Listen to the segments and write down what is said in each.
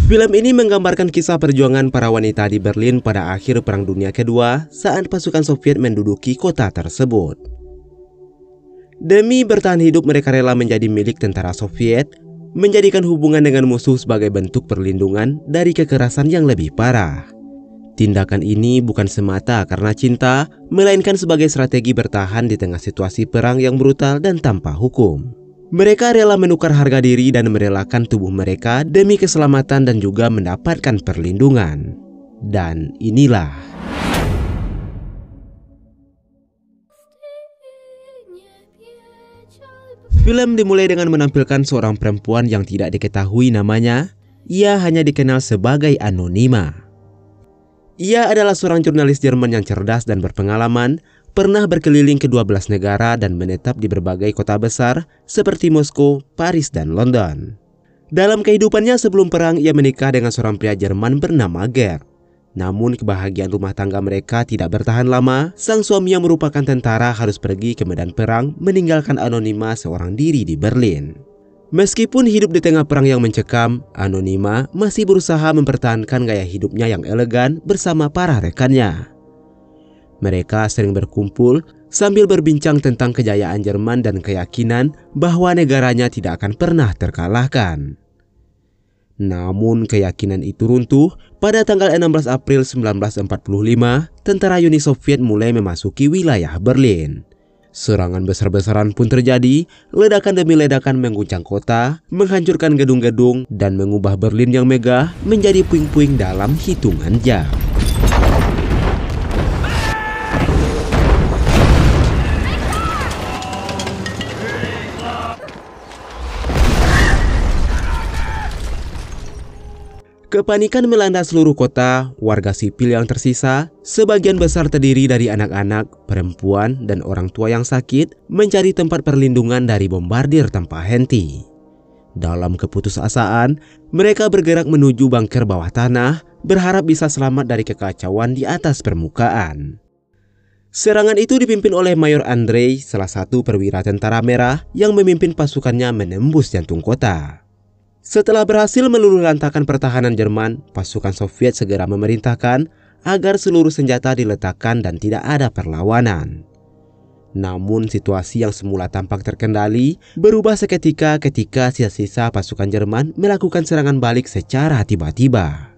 Film ini menggambarkan kisah perjuangan para wanita di Berlin pada akhir Perang Dunia Kedua saat pasukan Soviet menduduki kota tersebut. Demi bertahan hidup, mereka rela menjadi milik tentara Soviet, menjadikan hubungan dengan musuh sebagai bentuk perlindungan dari kekerasan yang lebih parah. Tindakan ini bukan semata karena cinta, melainkan sebagai strategi bertahan di tengah situasi perang yang brutal dan tanpa hukum. Mereka rela menukar harga diri dan merelakan tubuh mereka demi keselamatan dan juga mendapatkan perlindungan. Dan inilah film dimulai dengan menampilkan seorang perempuan yang tidak diketahui namanya. Ia hanya dikenal sebagai Anonima. Ia adalah seorang jurnalis Jerman yang cerdas dan berpengalaman, pernah berkeliling ke 12 negara dan menetap di berbagai kota besar seperti Moskow, Paris, dan London. Dalam kehidupannya sebelum perang, ia menikah dengan seorang pria Jerman bernama Gerd. Namun kebahagiaan rumah tangga mereka tidak bertahan lama. Sang suami yang merupakan tentara harus pergi ke medan perang, meninggalkan Anonima seorang diri di Berlin. Meskipun hidup di tengah perang yang mencekam, Anonima masih berusaha mempertahankan gaya hidupnya yang elegan bersama para rekannya. Mereka sering berkumpul sambil berbincang tentang kejayaan Jerman dan keyakinan bahwa negaranya tidak akan pernah terkalahkan. Namun keyakinan itu runtuh pada tanggal 16 April 1945, tentara Uni Soviet mulai memasuki wilayah Berlin. Serangan besar-besaran pun terjadi, ledakan demi ledakan mengguncang kota, menghancurkan gedung-gedung, dan mengubah Berlin yang megah menjadi puing-puing dalam hitungan jam. Kepanikan melanda seluruh kota. Warga sipil yang tersisa, sebagian besar terdiri dari anak-anak, perempuan, dan orang tua yang sakit, mencari tempat perlindungan dari bombardir tanpa henti. Dalam keputusasaan, mereka bergerak menuju bunker bawah tanah, berharap bisa selamat dari kekacauan di atas permukaan. Serangan itu dipimpin oleh Mayor Andrei, salah satu perwira tentara merah yang memimpin pasukannya menembus jantung kota. Setelah berhasil meluluhlantakkan pertahanan Jerman, pasukan Soviet segera memerintahkan agar seluruh senjata diletakkan dan tidak ada perlawanan. Namun situasi yang semula tampak terkendali berubah seketika ketika sisa-sisa pasukan Jerman melakukan serangan balik secara tiba-tiba.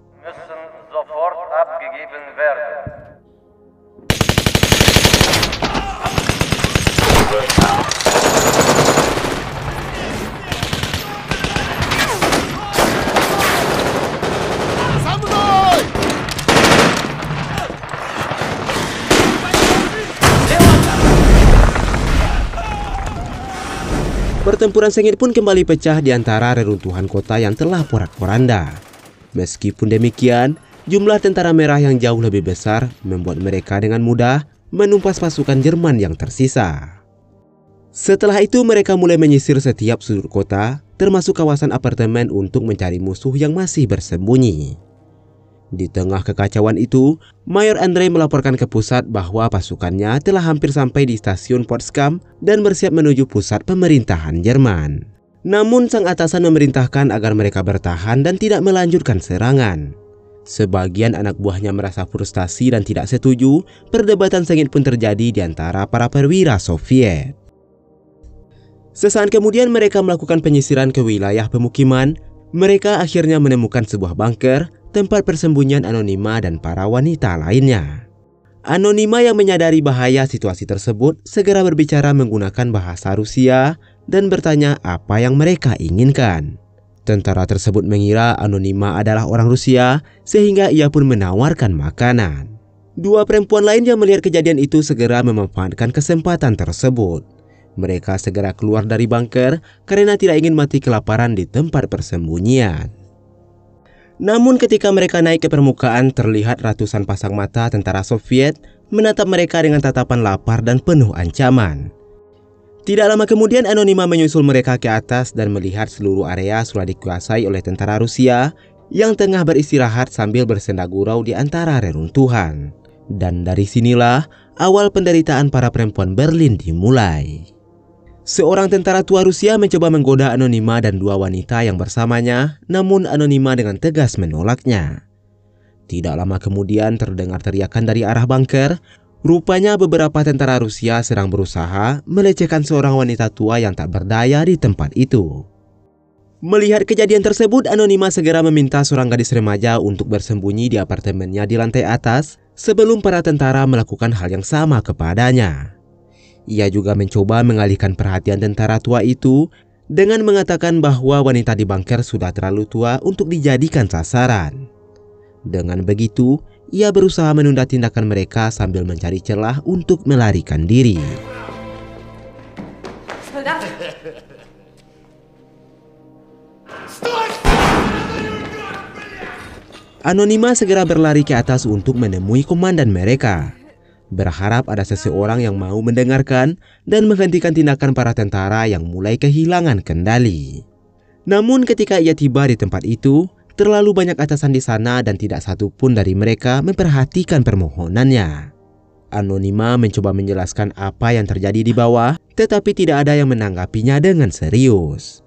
Pertempuran sengit pun kembali pecah di antara reruntuhan kota yang telah porak-poranda. Meskipun demikian, jumlah tentara merah yang jauh lebih besar membuat mereka dengan mudah menumpas pasukan Jerman yang tersisa. Setelah itu mereka mulai menyisir setiap sudut kota, termasuk kawasan apartemen untuk mencari musuh yang masih bersembunyi. Di tengah kekacauan itu, Mayor Andrei melaporkan ke pusat bahwa pasukannya telah hampir sampai di stasiun Potsdam dan bersiap menuju pusat pemerintahan Jerman. Namun sang atasan memerintahkan agar mereka bertahan dan tidak melanjutkan serangan. Sebagian anak buahnya merasa frustasi dan tidak setuju. Perdebatan sengit pun terjadi di antara para perwira Soviet. Sesaat kemudian mereka melakukan penyisiran ke wilayah pemukiman. Mereka akhirnya menemukan sebuah bunker, tempat persembunyian Anonima dan para wanita lainnya. Anonima yang menyadari bahaya situasi tersebut segera berbicara menggunakan bahasa Rusia dan bertanya apa yang mereka inginkan. Tentara tersebut mengira Anonima adalah orang Rusia sehingga ia pun menawarkan makanan. Dua perempuan lain yang melihat kejadian itu segera memanfaatkan kesempatan tersebut. Mereka segera keluar dari bunker karena tidak ingin mati kelaparan di tempat persembunyian. Namun ketika mereka naik ke permukaan, terlihat ratusan pasang mata tentara Soviet menatap mereka dengan tatapan lapar dan penuh ancaman. Tidak lama kemudian Anonima menyusul mereka ke atas dan melihat seluruh area sudah dikuasai oleh tentara Rusia yang tengah beristirahat sambil bersenda gurau di antara reruntuhan. Dan dari sinilah awal penderitaan para perempuan Berlin dimulai. Seorang tentara tua Rusia mencoba menggoda Anonima dan dua wanita yang bersamanya, namun Anonima dengan tegas menolaknya. Tidak lama kemudian terdengar teriakan dari arah bunker. Rupanya beberapa tentara Rusia sedang berusaha melecehkan seorang wanita tua yang tak berdaya di tempat itu. Melihat kejadian tersebut, Anonima segera meminta seorang gadis remaja untuk bersembunyi di apartemennya di lantai atas sebelum para tentara melakukan hal yang sama kepadanya. Ia juga mencoba mengalihkan perhatian tentara tua itu dengan mengatakan bahwa wanita di bunker sudah terlalu tua untuk dijadikan sasaran. Dengan begitu, ia berusaha menunda tindakan mereka sambil mencari celah untuk melarikan diri. Anonima segera berlari ke atas untuk menemui komandan mereka, berharap ada seseorang yang mau mendengarkan dan menghentikan tindakan para tentara yang mulai kehilangan kendali. Namun ketika ia tiba di tempat itu, terlalu banyak atasan di sana dan tidak satu pun dari mereka memperhatikan permohonannya. Anonima mencoba menjelaskan apa yang terjadi di bawah, tetapi tidak ada yang menanggapinya dengan serius.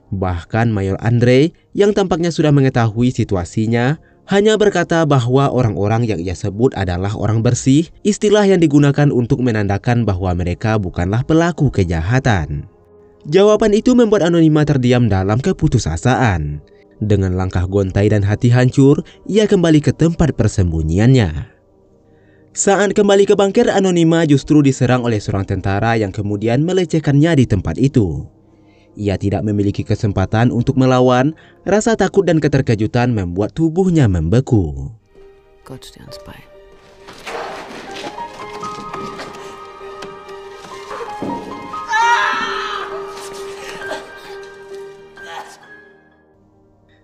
Bahkan Mayor Andre yang tampaknya sudah mengetahui situasinya, hanya berkata bahwa orang-orang yang ia sebut adalah orang bersih, istilah yang digunakan untuk menandakan bahwa mereka bukanlah pelaku kejahatan. Jawaban itu membuat Anonima terdiam dalam keputusasaan. Dengan langkah gontai dan hati hancur, ia kembali ke tempat persembunyiannya. Saat kembali ke bunker, Anonima justru diserang oleh seorang tentara yang kemudian melecehkannya di tempat itu. Ia tidak memiliki kesempatan untuk melawan. Rasa takut dan keterkejutan membuat tubuhnya membeku.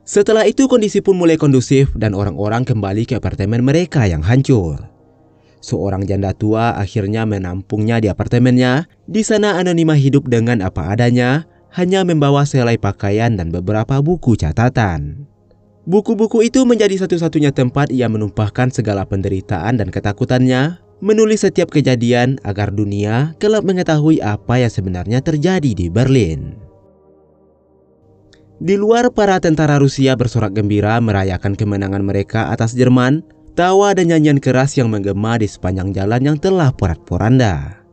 Setelah itu kondisi pun mulai kondusif dan orang-orang kembali ke apartemen mereka yang hancur. Seorang janda tua akhirnya menampungnya di apartemennya. Di sana Anonima hidup dengan apa adanya, hanya membawa selai pakaian dan beberapa buku catatan. Buku-buku itu menjadi satu-satunya tempat ia menumpahkan segala penderitaan dan ketakutannya, menulis setiap kejadian agar dunia kelak mengetahui apa yang sebenarnya terjadi di Berlin. Di luar, para tentara Rusia bersorak gembira merayakan kemenangan mereka atas Jerman. Tawa dan nyanyian keras yang menggema di sepanjang jalan yang telah porak-poranda.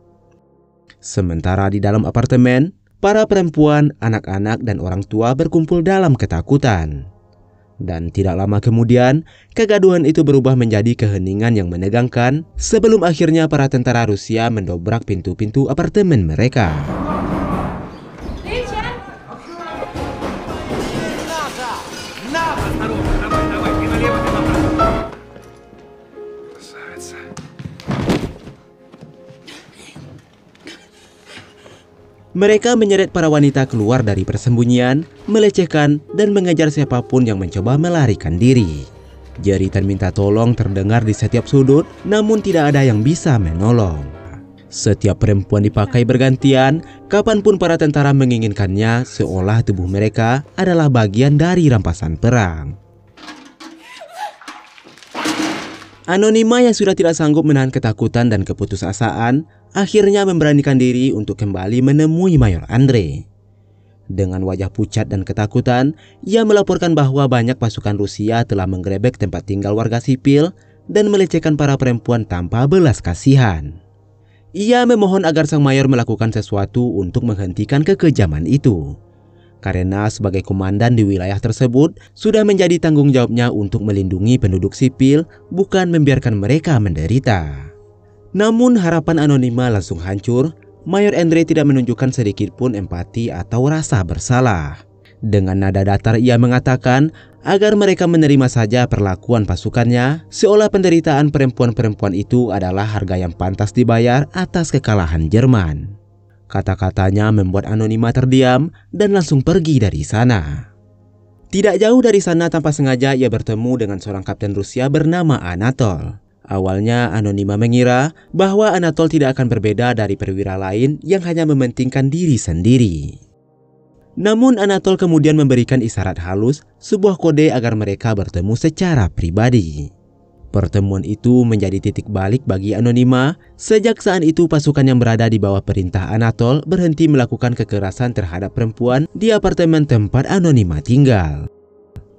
Sementara di dalam apartemen, para perempuan, anak-anak, dan orang tua berkumpul dalam ketakutan. Dan tidak lama kemudian, kegaduhan itu berubah menjadi keheningan yang menegangkan sebelum akhirnya para tentara Rusia mendobrak pintu-pintu apartemen mereka. Mereka menyeret para wanita keluar dari persembunyian, melecehkan, dan mengejar siapapun yang mencoba melarikan diri. Jeritan minta tolong terdengar di setiap sudut, namun tidak ada yang bisa menolong. Setiap perempuan dipakai bergantian, kapanpun para tentara menginginkannya, seolah tubuh mereka adalah bagian dari rampasan perang. Anonima yang sudah tidak sanggup menahan ketakutan dan keputusasaan, akhirnya memberanikan diri untuk kembali menemui Mayor Andre. Dengan wajah pucat dan ketakutan, ia melaporkan bahwa banyak pasukan Rusia telah menggerebek tempat tinggal warga sipil dan melecehkan para perempuan tanpa belas kasihan. Ia memohon agar sang mayor melakukan sesuatu untuk menghentikan kekejaman itu. Karena sebagai komandan di wilayah tersebut, sudah menjadi tanggung jawabnya untuk melindungi penduduk sipil, bukan membiarkan mereka menderita. Namun harapan Anonima langsung hancur. Mayor Andre tidak menunjukkan sedikit pun empati atau rasa bersalah. Dengan nada datar ia mengatakan agar mereka menerima saja perlakuan pasukannya, seolah penderitaan perempuan-perempuan itu adalah harga yang pantas dibayar atas kekalahan Jerman. Kata-katanya membuat Anonima terdiam dan langsung pergi dari sana. Tidak jauh dari sana, tanpa sengaja ia bertemu dengan seorang kapten Rusia bernama Anatol. Awalnya Anonima mengira bahwa Anatol tidak akan berbeda dari perwira lain yang hanya mementingkan diri sendiri. Namun Anatol kemudian memberikan isyarat halus, sebuah kode agar mereka bertemu secara pribadi. Pertemuan itu menjadi titik balik bagi Anonima. Sejak saat itu pasukan yang berada di bawah perintah Anatol berhenti melakukan kekerasan terhadap perempuan di apartemen tempat Anonima tinggal.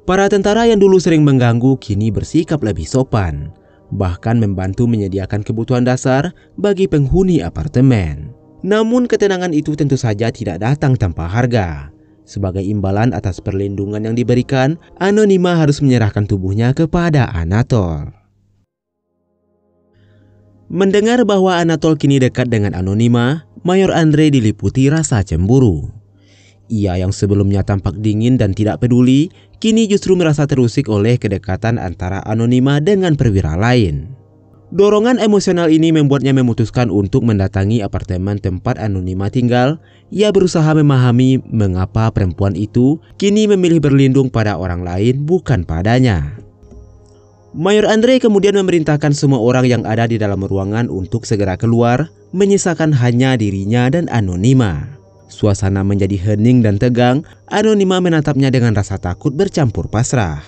Para tentara yang dulu sering mengganggu kini bersikap lebih sopan, bahkan membantu menyediakan kebutuhan dasar bagi penghuni apartemen. Namun ketenangan itu tentu saja tidak datang tanpa harga. Sebagai imbalan atas perlindungan yang diberikan, Anonima harus menyerahkan tubuhnya kepada Anatol. Mendengar bahwa Anatol kini dekat dengan Anonima, Mayor Andre diliputi rasa cemburu. Ia yang sebelumnya tampak dingin dan tidak peduli, kini justru merasa terusik oleh kedekatan antara Anonima dengan perwira lain. Dorongan emosional ini membuatnya memutuskan untuk mendatangi apartemen tempat Anonima tinggal. Ia berusaha memahami mengapa perempuan itu kini memilih berlindung pada orang lain bukan padanya. Mayor Andre kemudian memerintahkan semua orang yang ada di dalam ruangan untuk segera keluar, menyisakan hanya dirinya dan Anonima. Suasana menjadi hening dan tegang. Anonima menatapnya dengan rasa takut bercampur pasrah.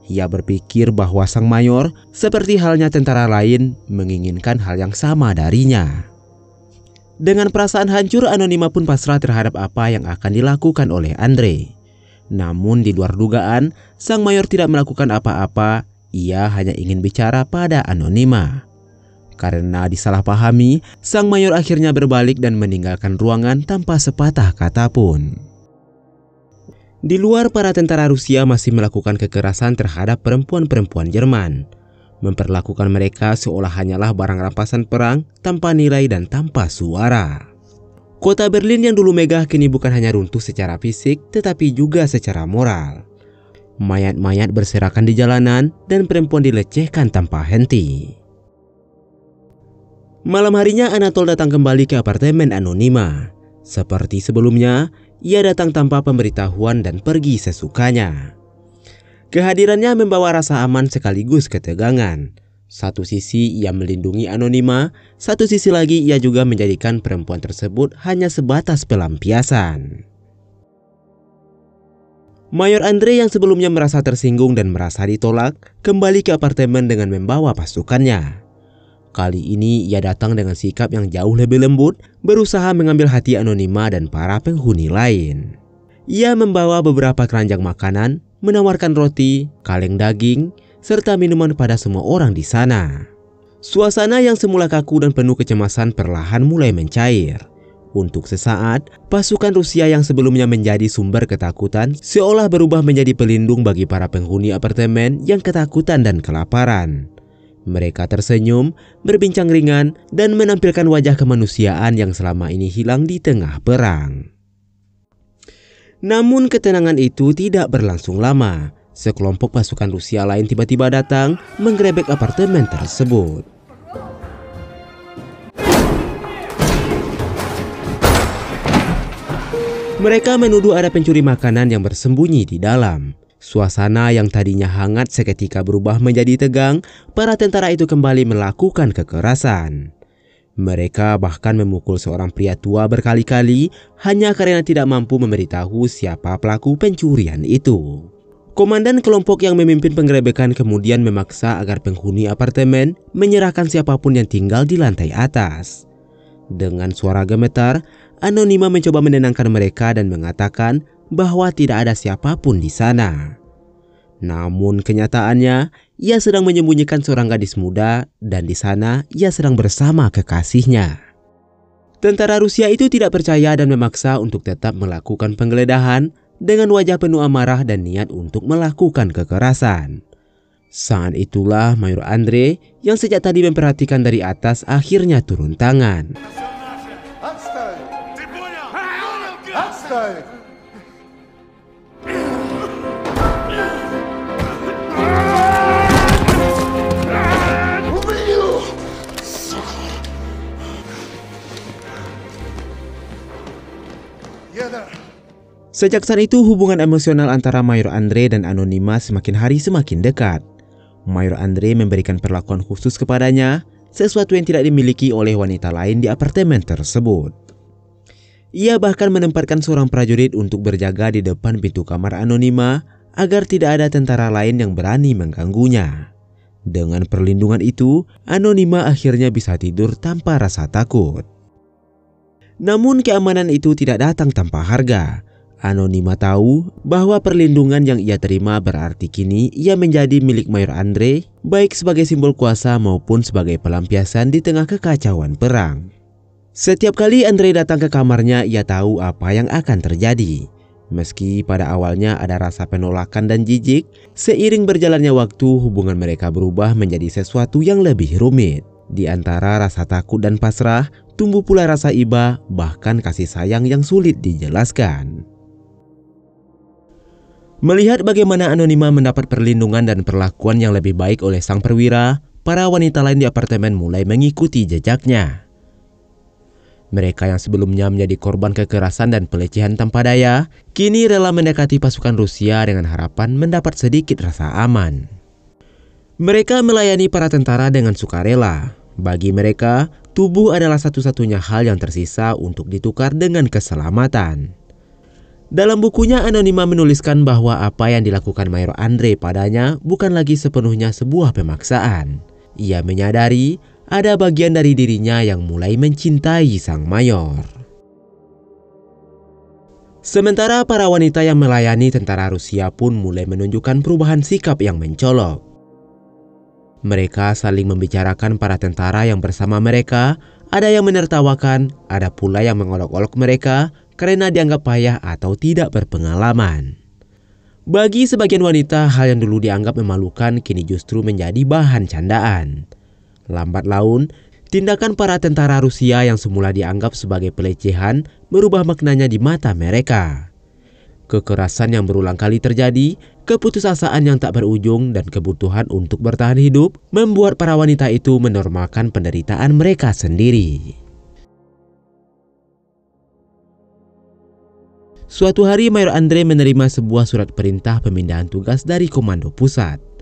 Ia berpikir bahwa sang mayor, seperti halnya tentara lain, menginginkan hal yang sama darinya. Dengan perasaan hancur, Anonima pun pasrah terhadap apa yang akan dilakukan oleh Andre. Namun di luar dugaan, sang mayor tidak melakukan apa-apa. Ia hanya ingin bicara pada Anonima. Karena disalahpahami, sang mayor akhirnya berbalik dan meninggalkan ruangan tanpa sepatah kata pun. Di luar, para tentara Rusia masih melakukan kekerasan terhadap perempuan-perempuan Jerman, memperlakukan mereka seolah hanyalah barang rampasan perang tanpa nilai dan tanpa suara. Kota Berlin yang dulu megah kini bukan hanya runtuh secara fisik, tetapi juga secara moral. Mayat-mayat berserakan di jalanan dan perempuan dilecehkan tanpa henti. Malam harinya Anatol datang kembali ke apartemen Anonima. Seperti sebelumnya, ia datang tanpa pemberitahuan dan pergi sesukanya. Kehadirannya membawa rasa aman sekaligus ketegangan. Satu sisi ia melindungi Anonima, satu sisi lagi ia juga menjadikan perempuan tersebut hanya sebatas pelampiasan. Mayor Andre yang sebelumnya merasa tersinggung dan merasa ditolak, kembali ke apartemen dengan membawa pasukannya. Kali ini ia datang dengan sikap yang jauh lebih lembut, berusaha mengambil hati Anonima dan para penghuni lain. Ia membawa beberapa keranjang makanan, menawarkan roti, kaleng daging, serta minuman pada semua orang di sana. Suasana yang semula kaku dan penuh kecemasan perlahan mulai mencair. Untuk sesaat, pasukan Rusia yang sebelumnya menjadi sumber ketakutan seolah berubah menjadi pelindung bagi para penghuni apartemen yang ketakutan dan kelaparan. Mereka tersenyum, berbincang ringan, dan menampilkan wajah kemanusiaan yang selama ini hilang di tengah perang. Namun ketenangan itu tidak berlangsung lama. Sekelompok pasukan Rusia lain tiba-tiba datang menggerebek apartemen tersebut. Mereka menuduh ada pencuri makanan yang bersembunyi di dalam. Suasana yang tadinya hangat seketika berubah menjadi tegang. Para tentara itu kembali melakukan kekerasan. Mereka bahkan memukul seorang pria tua berkali-kali hanya karena tidak mampu memberitahu siapa pelaku pencurian itu. Komandan kelompok yang memimpin penggerebekan kemudian memaksa agar penghuni apartemen menyerahkan siapapun yang tinggal di lantai atas. Dengan suara gemetar, Anonima mencoba menenangkan mereka dan mengatakan bahwa tidak ada siapapun di sana. Namun kenyataannya, ia sedang menyembunyikan seorang gadis muda dan di sana ia sedang bersama kekasihnya. Tentara Rusia itu tidak percaya dan memaksa untuk tetap melakukan penggeledahan dengan wajah penuh amarah dan niat untuk melakukan kekerasan. Saat itulah Mayor Andre yang sejak tadi memperhatikan dari atas akhirnya turun tangan. Sejak saat itu hubungan emosional antara Mayor Andre dan Anonima semakin hari semakin dekat. Mayor Andre memberikan perlakuan khusus kepadanya, sesuatu yang tidak dimiliki oleh wanita lain di apartemen tersebut. Ia bahkan menempatkan seorang prajurit untuk berjaga di depan pintu kamar Anonima agar tidak ada tentara lain yang berani mengganggunya. Dengan perlindungan itu, Anonima akhirnya bisa tidur tanpa rasa takut. Namun keamanan itu tidak datang tanpa harga. Anonima tahu bahwa perlindungan yang ia terima berarti kini ia menjadi milik Mayor Andre, baik sebagai simbol kuasa maupun sebagai pelampiasan di tengah kekacauan perang. Setiap kali Andre datang ke kamarnya, ia tahu apa yang akan terjadi. Meski pada awalnya ada rasa penolakan dan jijik, seiring berjalannya waktu hubungan mereka berubah menjadi sesuatu yang lebih rumit. Di antara rasa takut dan pasrah, tumbuh pula rasa iba, bahkan kasih sayang yang sulit dijelaskan. Melihat bagaimana Anonima mendapat perlindungan dan perlakuan yang lebih baik oleh sang perwira, para wanita lain di apartemen mulai mengikuti jejaknya. Mereka yang sebelumnya menjadi korban kekerasan dan pelecehan tanpa daya, kini rela mendekati pasukan Rusia dengan harapan mendapat sedikit rasa aman. Mereka melayani para tentara dengan sukarela. Bagi mereka, tubuh adalah satu-satunya hal yang tersisa untuk ditukar dengan keselamatan. Dalam bukunya, Anonima menuliskan bahwa apa yang dilakukan Mayor Andre padanya bukan lagi sepenuhnya sebuah pemaksaan. Ia menyadari ada bagian dari dirinya yang mulai mencintai sang mayor. Sementara para wanita yang melayani tentara Rusia pun mulai menunjukkan perubahan sikap yang mencolok. Mereka saling membicarakan para tentara yang bersama mereka, ada yang menertawakan, ada pula yang mengolok-olok mereka karena dianggap payah atau tidak berpengalaman. Bagi sebagian wanita, hal yang dulu dianggap memalukan kini justru menjadi bahan candaan. Lambat laun, tindakan para tentara Rusia yang semula dianggap sebagai pelecehan berubah maknanya di mata mereka. Kekerasan yang berulang kali terjadi, keputusasaan yang tak berujung, dan kebutuhan untuk bertahan hidup membuat para wanita itu menormalkan penderitaan mereka sendiri. Suatu hari Mayor Andre menerima sebuah surat perintah pemindahan tugas dari Komando Pusat.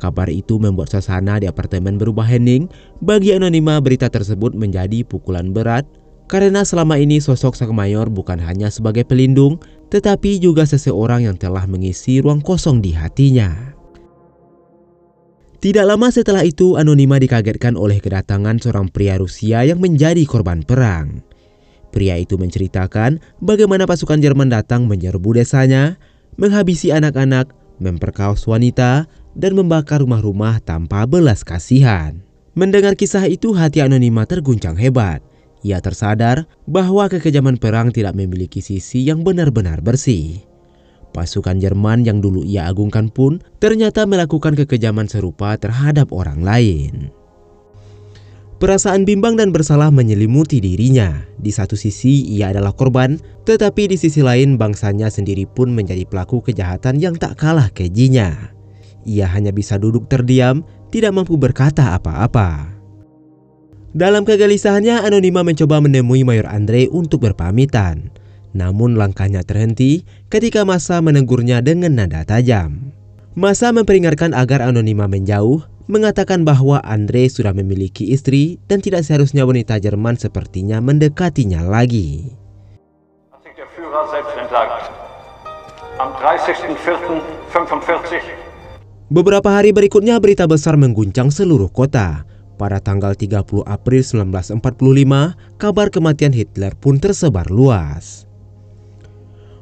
Kabar itu membuat suasana di apartemen berubah hening. Bagi Anonima, berita tersebut menjadi pukulan berat karena selama ini sosok sang mayor bukan hanya sebagai pelindung, tetapi juga seseorang yang telah mengisi ruang kosong di hatinya. Tidak lama setelah itu, Anonima dikagetkan oleh kedatangan seorang pria Rusia yang menjadi korban perang. Pria itu menceritakan bagaimana pasukan Jerman datang menyerbu desanya, menghabisi anak-anak, memperkaos wanita, dan membakar rumah-rumah tanpa belas kasihan. Mendengar kisah itu, hati Anonima terguncang hebat. Ia tersadar bahwa kekejaman perang tidak memiliki sisi yang benar-benar bersih. Pasukan Jerman yang dulu ia agungkan pun ternyata melakukan kekejaman serupa terhadap orang lain. Perasaan bimbang dan bersalah menyelimuti dirinya. Di satu sisi ia adalah korban, tetapi di sisi lain bangsanya sendiri pun menjadi pelaku kejahatan yang tak kalah kejinya. Ia hanya bisa duduk terdiam, tidak mampu berkata apa-apa. Dalam kegelisahannya, Anonima mencoba menemui Mayor Andre untuk berpamitan. Namun langkahnya terhenti ketika massa menegurnya dengan nada tajam. Massa memperingatkan agar Anonima menjauh, mengatakan bahwa Andre sudah memiliki istri dan tidak seharusnya wanita Jerman sepertinya mendekatinya lagi. Der Führer selbst entsagt. Am 30.04.45. Beberapa hari berikutnya berita besar mengguncang seluruh kota. Pada tanggal 30 April 1945, kabar kematian Hitler pun tersebar luas.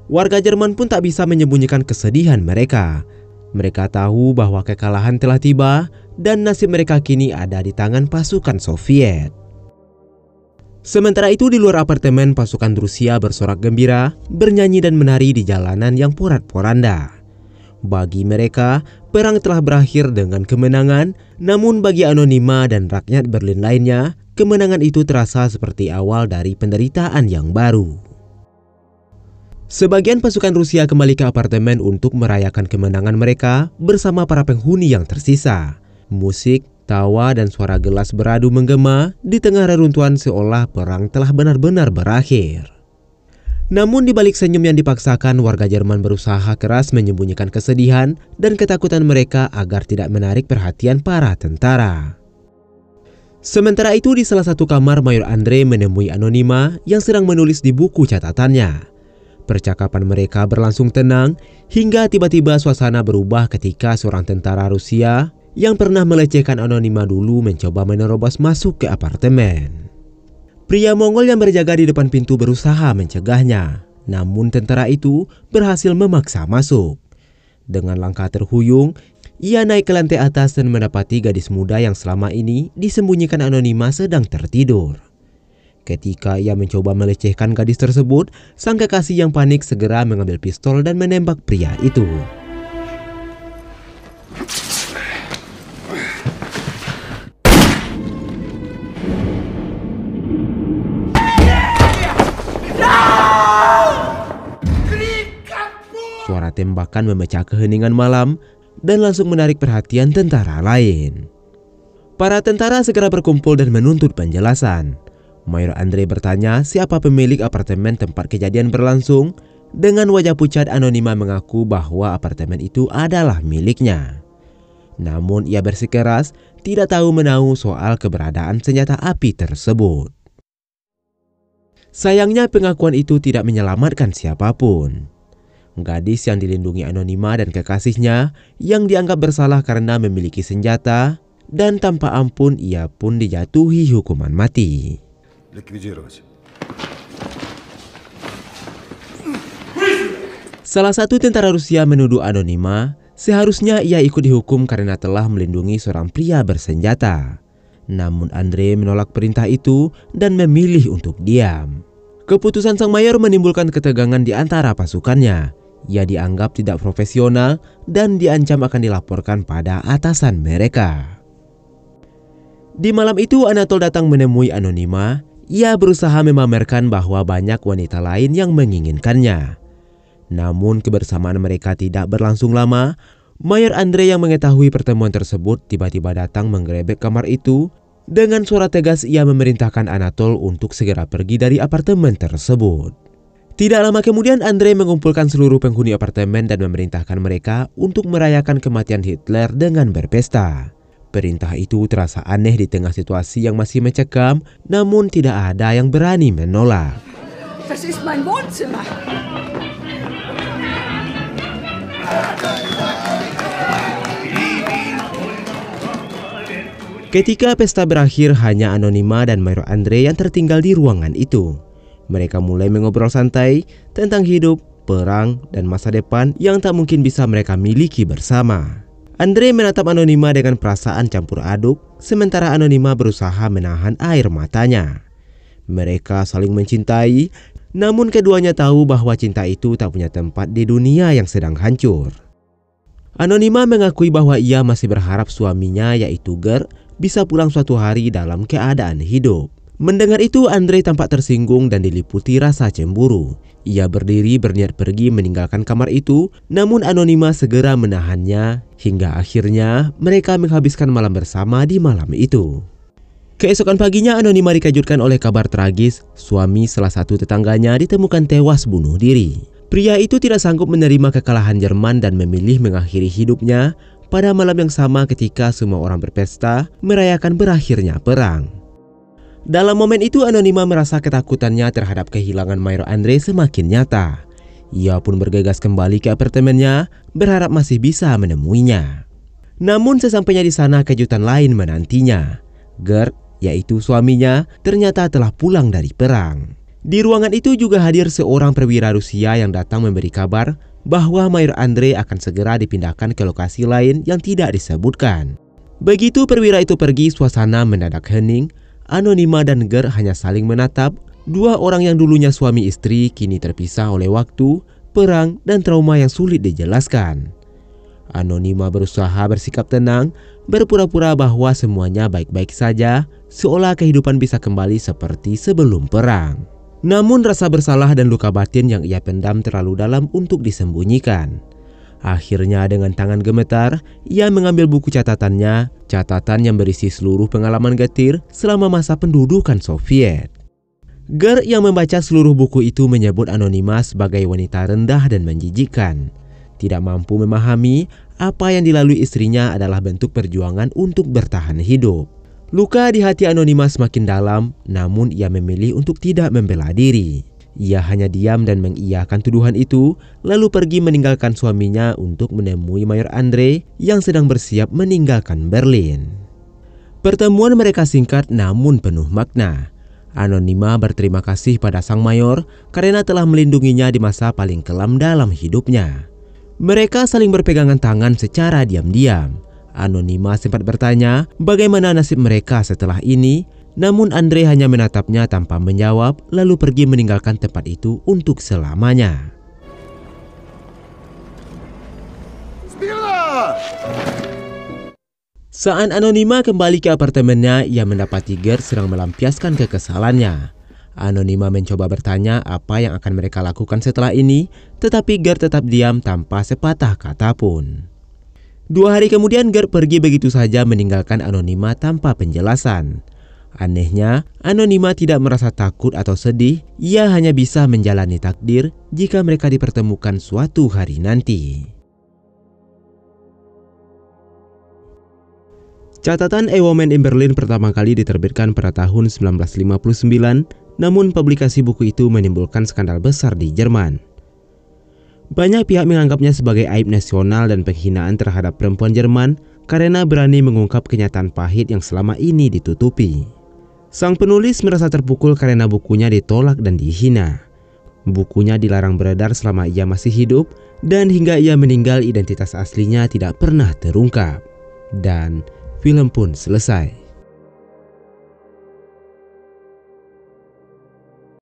Warga Jerman pun tak bisa menyembunyikan kesedihan mereka. Mereka tahu bahwa kekalahan telah tiba dan nasib mereka kini ada di tangan pasukan Soviet. Sementara itu di luar apartemen, pasukan Rusia bersorak gembira, bernyanyi dan menari di jalanan yang porak-poranda. Bagi mereka, perang telah berakhir dengan kemenangan, namun bagi Anonima dan rakyat Berlin lainnya, kemenangan itu terasa seperti awal dari penderitaan yang baru. Sebagian pasukan Rusia kembali ke apartemen untuk merayakan kemenangan mereka bersama para penghuni yang tersisa. Musik, tawa, dan suara gelas beradu menggema di tengah reruntuhan seolah perang telah benar-benar berakhir. Namun di balik senyum yang dipaksakan, warga Jerman berusaha keras menyembunyikan kesedihan dan ketakutan mereka agar tidak menarik perhatian para tentara. Sementara itu di salah satu kamar, Mayor Andre menemui Anonima yang sedang menulis di buku catatannya. Percakapan mereka berlangsung tenang hingga tiba-tiba suasana berubah ketika seorang tentara Rusia yang pernah melecehkan Anonima dulu mencoba menerobos masuk ke apartemen. Pria Mongol yang berjaga di depan pintu berusaha mencegahnya, namun tentara itu berhasil memaksa masuk. Dengan langkah terhuyung, ia naik ke lantai atas dan mendapati gadis muda yang selama ini disembunyikan Anonima sedang tertidur. Ketika ia mencoba melecehkan gadis tersebut, sang kekasih yang panik segera mengambil pistol dan menembak pria itu. Suara tembakan memecah keheningan malam dan langsung menarik perhatian tentara lain. Para tentara segera berkumpul dan menuntut penjelasan. Mayor Andre bertanya siapa pemilik apartemen tempat kejadian berlangsung. Dengan wajah pucat, Anonima mengaku bahwa apartemen itu adalah miliknya. Namun ia bersikeras tidak tahu menahu soal keberadaan senjata api tersebut. Sayangnya pengakuan itu tidak menyelamatkan siapapun. Gadis yang dilindungi Anonima dan kekasihnya yang dianggap bersalah karena memiliki senjata, dan tanpa ampun ia pun dijatuhi hukuman mati. Salah satu tentara Rusia menuduh Anonima seharusnya ia ikut dihukum karena telah melindungi seorang pria bersenjata. Namun Andre menolak perintah itu dan memilih untuk diam. Keputusan sang mayor menimbulkan ketegangan di antara pasukannya. Ia dianggap tidak profesional dan diancam akan dilaporkan pada atasan mereka. Di malam itu Anatol datang menemui Anonima. Ia berusaha memamerkan bahwa banyak wanita lain yang menginginkannya. Namun kebersamaan mereka tidak berlangsung lama. Mayor Andre yang mengetahui pertemuan tersebut tiba-tiba datang menggerebek kamar itu. Dengan suara tegas ia memerintahkan Anatol untuk segera pergi dari apartemen tersebut. Tidak lama kemudian Andre mengumpulkan seluruh penghuni apartemen dan memerintahkan mereka untuk merayakan kematian Hitler dengan berpesta. Perintah itu terasa aneh di tengah situasi yang masih mencekam, namun tidak ada yang berani menolak. Das ist mein Wohnzimmer. Ketika pesta berakhir, hanya Anonima dan Mayor Andre yang tertinggal di ruangan itu. Mereka mulai mengobrol santai tentang hidup, perang, dan masa depan yang tak mungkin bisa mereka miliki bersama. Andre menatap Anonima dengan perasaan campur aduk, sementara Anonima berusaha menahan air matanya. Mereka saling mencintai, namun keduanya tahu bahwa cinta itu tak punya tempat di dunia yang sedang hancur. Anonima mengakui bahwa ia masih berharap suaminya yaitu Ger bisa pulang suatu hari dalam keadaan hidup. Mendengar itu Andre tampak tersinggung dan diliputi rasa cemburu. Ia berdiri berniat pergi meninggalkan kamar itu, namun Anonima segera menahannya hingga akhirnya mereka menghabiskan malam bersama di malam itu. Keesokan paginya Anonima dikejutkan oleh kabar tragis, suami salah satu tetangganya ditemukan tewas bunuh diri. Pria itu tidak sanggup menerima kekalahan Jerman dan memilih mengakhiri hidupnya pada malam yang sama ketika semua orang berpesta merayakan berakhirnya perang. Dalam momen itu Anonima merasa ketakutannya terhadap kehilangan Mayor Andre semakin nyata. Ia pun bergegas kembali ke apartemennya, berharap masih bisa menemuinya. Namun sesampainya di sana kejutan lain menantinya. Gerd, yaitu suaminya, ternyata telah pulang dari perang. Di ruangan itu juga hadir seorang perwira Rusia yang datang memberi kabar bahwa Mayor Andre akan segera dipindahkan ke lokasi lain yang tidak disebutkan. Begitu perwira itu pergi, suasana mendadak hening. Anonima dan Ger hanya saling menatap. Dua orang yang dulunya suami istri kini terpisah oleh waktu, perang, dan trauma yang sulit dijelaskan. Anonima berusaha bersikap tenang, berpura-pura bahwa semuanya baik-baik saja, seolah kehidupan bisa kembali seperti sebelum perang. Namun rasa bersalah dan luka batin yang ia pendam terlalu dalam untuk disembunyikan. Akhirnya dengan tangan gemetar, ia mengambil buku catatannya, catatan yang berisi seluruh pengalaman getir selama masa pendudukan Soviet. Ger yang membaca seluruh buku itu menyebut Anonima sebagai wanita rendah dan menjijikkan. Tidak mampu memahami apa yang dilalui istrinya adalah bentuk perjuangan untuk bertahan hidup. Luka di hati Anonima semakin dalam, namun ia memilih untuk tidak membela diri. Ia hanya diam dan mengiyakan tuduhan itu, lalu pergi meninggalkan suaminya untuk menemui Mayor Andre yang sedang bersiap meninggalkan Berlin. Pertemuan mereka singkat namun penuh makna. Anonima berterima kasih pada sang mayor karena telah melindunginya di masa paling kelam dalam hidupnya. Mereka saling berpegangan tangan secara diam-diam. Anonima sempat bertanya bagaimana nasib mereka setelah ini, namun Andre hanya menatapnya tanpa menjawab lalu pergi meninggalkan tempat itu untuk selamanya. Saat Anonima kembali ke apartemennya, ia mendapati Gert sedang melampiaskan kekesalannya. Anonima mencoba bertanya apa yang akan mereka lakukan setelah ini, tetapi Gert tetap diam tanpa sepatah kata pun. 2 hari kemudian Gert pergi begitu saja meninggalkan Anonima tanpa penjelasan. Anehnya, Anonima tidak merasa takut atau sedih, ia hanya bisa menjalani takdir jika mereka dipertemukan suatu hari nanti. Catatan A Woman in Berlin pertama kali diterbitkan pada tahun 1959, namun publikasi buku itu menimbulkan skandal besar di Jerman. Banyak pihak menganggapnya sebagai aib nasional dan penghinaan terhadap perempuan Jerman karena berani mengungkap kenyataan pahit yang selama ini ditutupi. Sang penulis merasa terpukul karena bukunya ditolak dan dihina. Bukunya dilarang beredar selama ia masih hidup, dan hingga ia meninggal identitas aslinya tidak pernah terungkap. Dan film pun selesai.